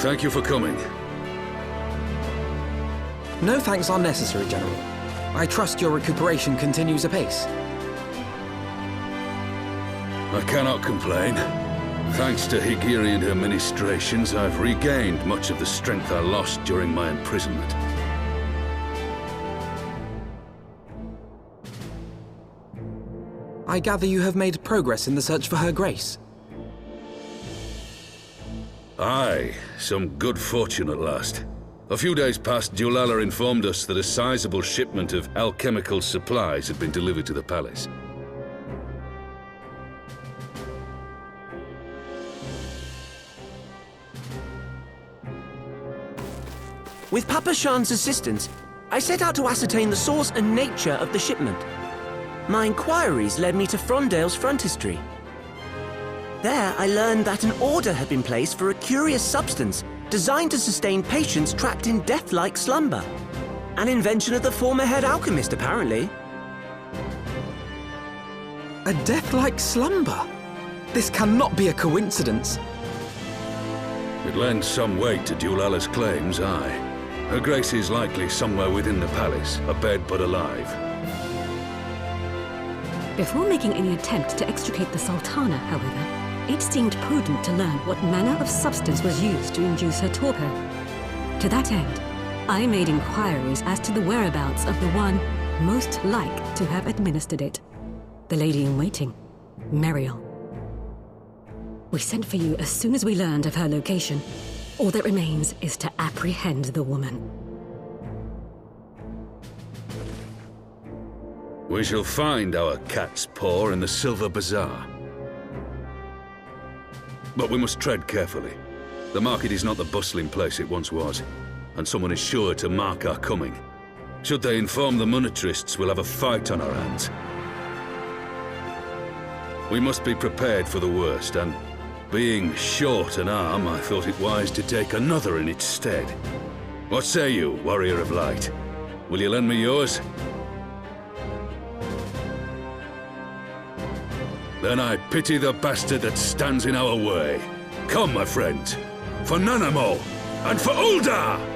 Thank you for coming. No thanks are necessary, General. I trust your recuperation continues apace. I cannot complain. Thanks to Higiri and her ministrations, I've regained much of the strength I lost during my imprisonment. I gather you have made progress in the search for Her Grace. Aye, some good fortune at last. A few days past, Dulala informed us that a sizable shipment of alchemical supplies had been delivered to the palace. With Papa Shan's assistance, I set out to ascertain the source and nature of the shipment. My inquiries led me to Frondale's frontistery. There, I learned that an order had been placed for a curious substance designed to sustain patients trapped in death-like slumber. An invention of the former head alchemist, apparently. A death-like slumber? This cannot be a coincidence. It lends some weight to Dulala's claims, aye. Her Grace is likely somewhere within the palace, abed but alive. Before making any attempt to extricate the Sultana, however, it seemed prudent to learn what manner of substance was used to induce her torpor. To that end, I made inquiries as to the whereabouts of the one most like to have administered it. The lady-in-waiting, Meriel. We sent for you as soon as we learned of her location. All that remains is to apprehend the woman. We shall find our cat's paw in the Silver Bazaar. But we must tread carefully. The market is not the bustling place it once was, and someone is sure to mark our coming. Should they inform the monetarists, we'll have a fight on our hands. We must be prepared for the worst, and being short an arm, I thought it wise to take another in its stead. What say you, Warrior of Light? Will you lend me yours? Then I pity the bastard that stands in our way. Come, my friends, for Nanamo and for Ul'dah!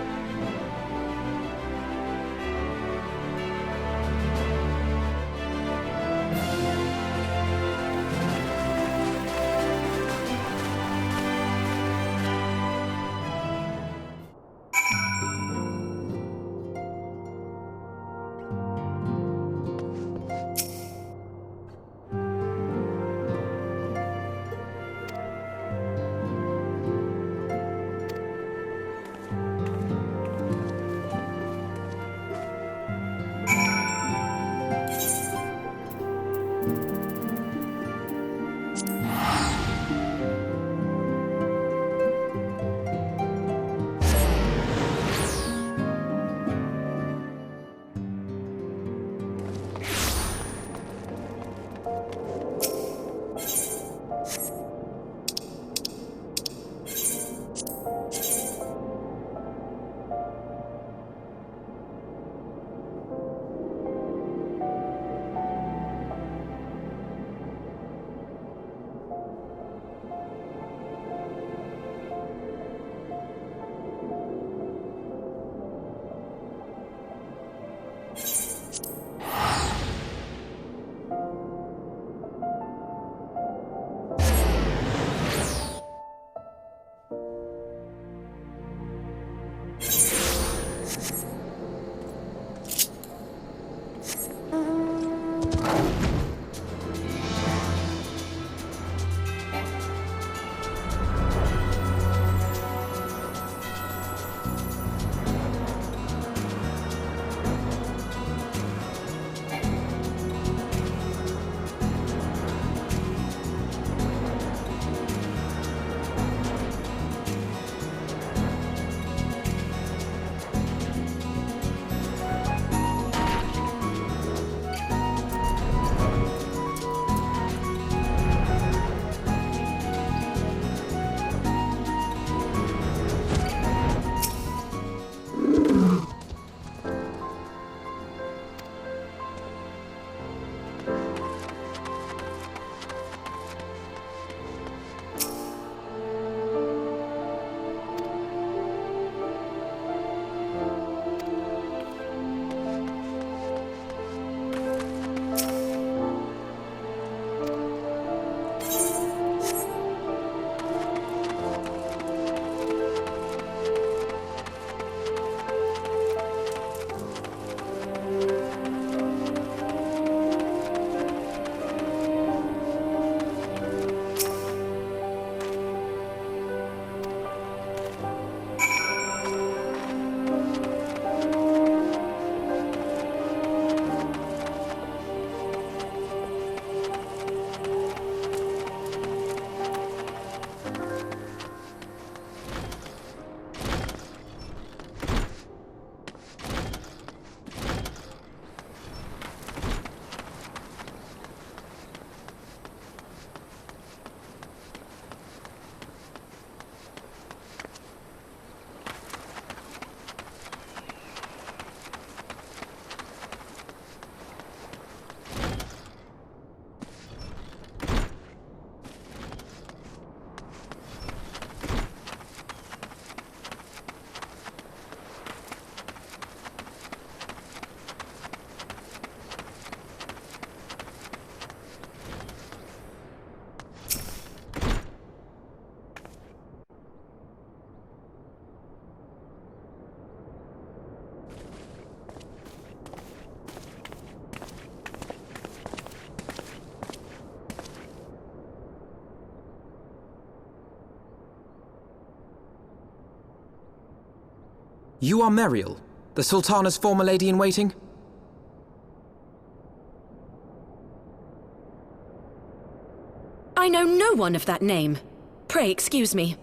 You are Meriel, the Sultana's former lady-in-waiting? I know no one of that name. Pray excuse me.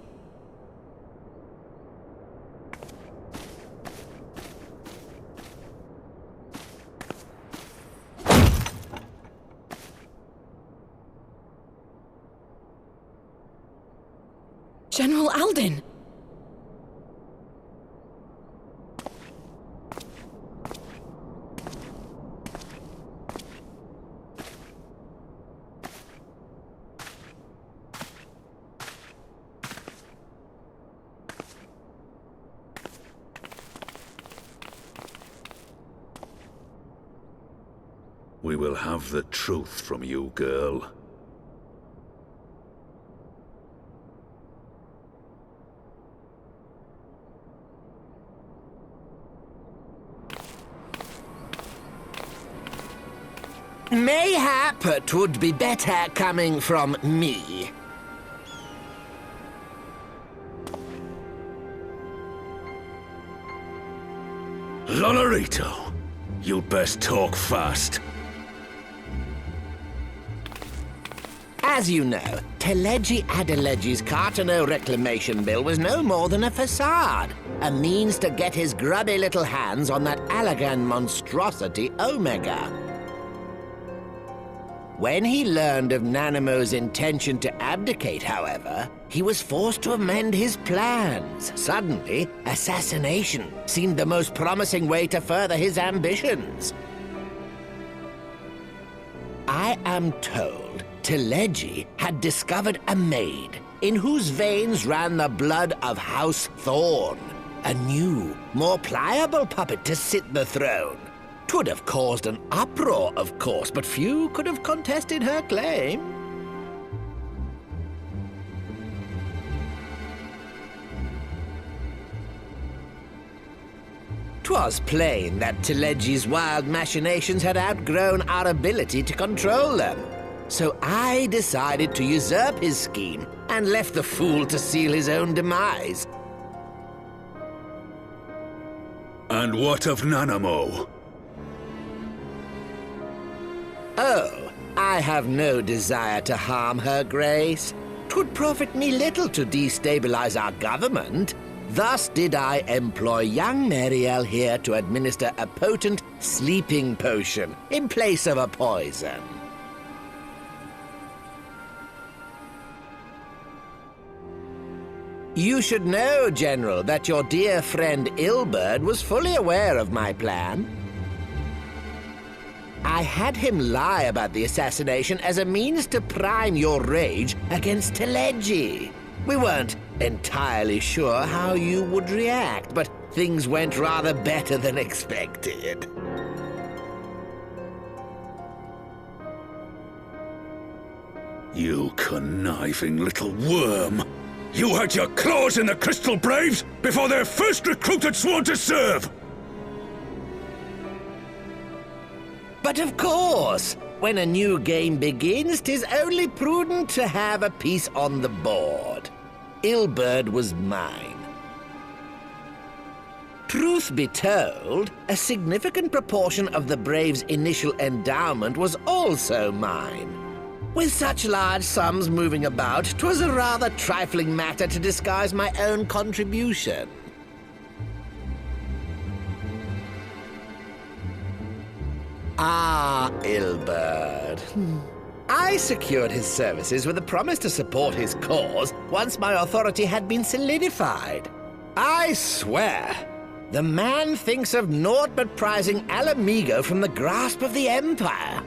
General Alden! We will have the truth from you, girl. Mayhap it would be better coming from me. Lonorito, you'd best talk fast. As you know, Teleji Adeleji's Cartano reclamation bill was no more than a facade, a means to get his grubby little hands on that Allagan monstrosity Omega. When he learned of Nanamo's intention to abdicate, however, he was forced to amend his plans. Suddenly, assassination seemed the most promising way to further his ambitions. I am told Teleji had discovered a maid in whose veins ran the blood of House Thorn, a new, more pliable puppet to sit the throne. 'Twould have caused an uproar, of course, but few could have contested her claim. 'Twas plain that Teleji's wild machinations had outgrown our ability to control them. So I decided to usurp his scheme and left the fool to seal his own demise. And what of Nanamo? Oh, I have no desire to harm her grace. 'Twould profit me little to destabilize our government. Thus did I employ young Meriel here to administer a potent sleeping potion in place of a poison. You should know, General, that your dear friend Ilberd was fully aware of my plan. I had him lie about the assassination as a means to prime your rage against Teleji. We weren't entirely sure how you would react, but things went rather better than expected. You conniving little worm! You had your claws in the Crystal Braves before their first recruit had sworn to serve! But of course, when a new game begins, 'tis only prudent to have a piece on the board. Ilberd was mine. Truth be told, a significant proportion of the Braves' initial endowment was also mine. With such large sums moving about, 'twas a rather trifling matter to disguise my own contribution. Ah, Ilberd. I secured his services with a promise to support his cause once my authority had been solidified. I swear, the man thinks of naught but prizing Alamigo from the grasp of the Empire.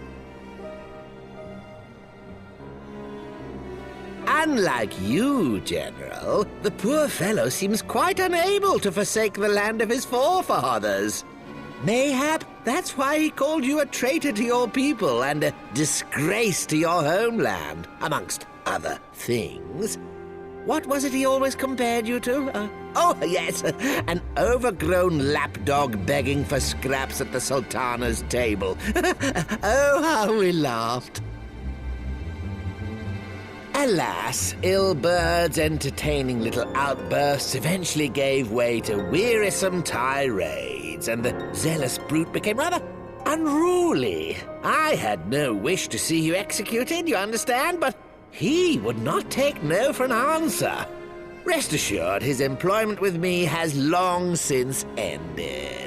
Unlike you, General, the poor fellow seems quite unable to forsake the land of his forefathers. Mayhap that's why he called you a traitor to your people and a disgrace to your homeland, amongst other things. What was it he always compared you to? Oh, yes, an overgrown lapdog begging for scraps at the Sultana's table. Oh, how we laughed. Alas, Ilbert's entertaining little outbursts eventually gave way to wearisome tirades, and the zealous brute became rather unruly. I had no wish to see you executed, you understand, but he would not take no for an answer. Rest assured, his employment with me has long since ended.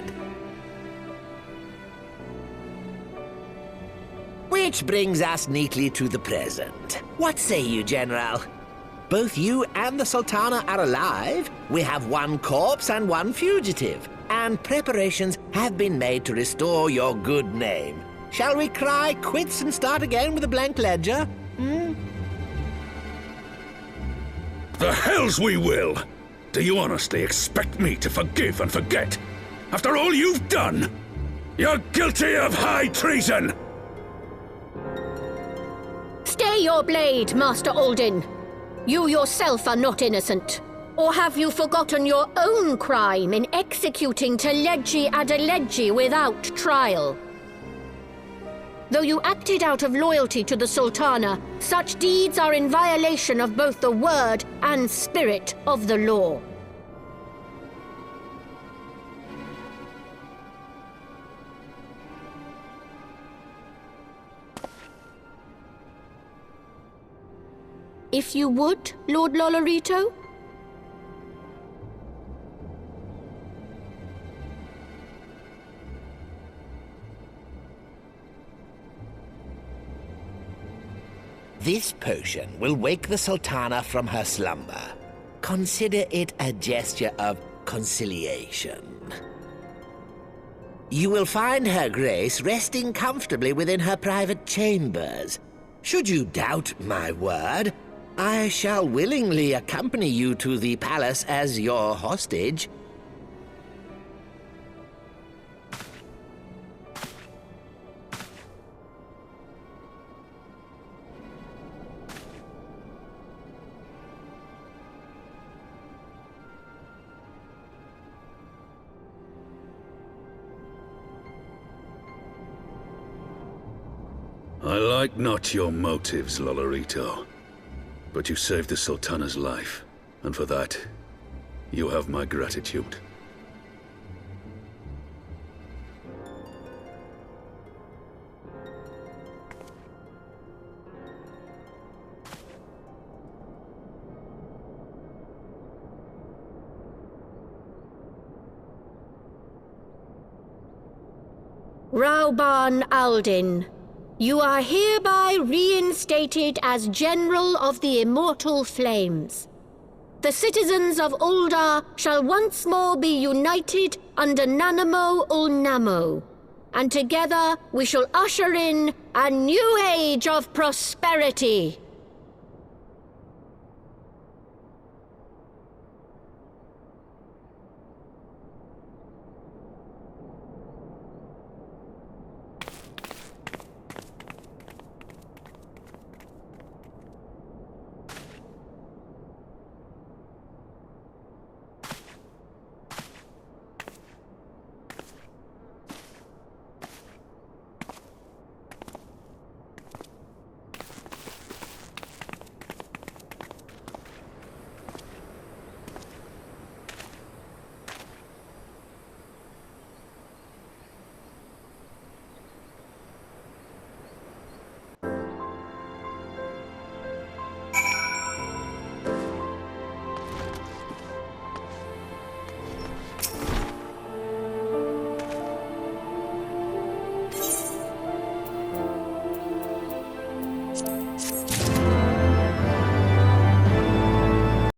Which brings us neatly to the present. What say you, General? Both you and the Sultana are alive. We have one corpse and one fugitive, and preparations have been made to restore your good name. Shall we cry quits and start again with a blank ledger? The hells we will! Do you honestly expect me to forgive and forget? After all you've done? You're guilty of high treason! Stay your blade, Master Alden. You yourself are not innocent. Or have you forgotten your own crime in executing Teleji Adeleji without trial? Though you acted out of loyalty to the Sultana, such deeds are in violation of both the word and spirit of the law. If you would, Lord Lolorito? This potion will wake the Sultana from her slumber. Consider it a gesture of conciliation. You will find Her Grace resting comfortably within her private chambers. Should you doubt my word, I shall willingly accompany you to the palace as your hostage. I like not your motives, Lolorito. But you saved the Sultana's life, and for that, you have my gratitude. Rauban Aldin, you are hereby reinstated as General of the Immortal Flames. The citizens of Ul'dah shall once more be united under Nanamo Ul'Namo, and together we shall usher in a new age of prosperity.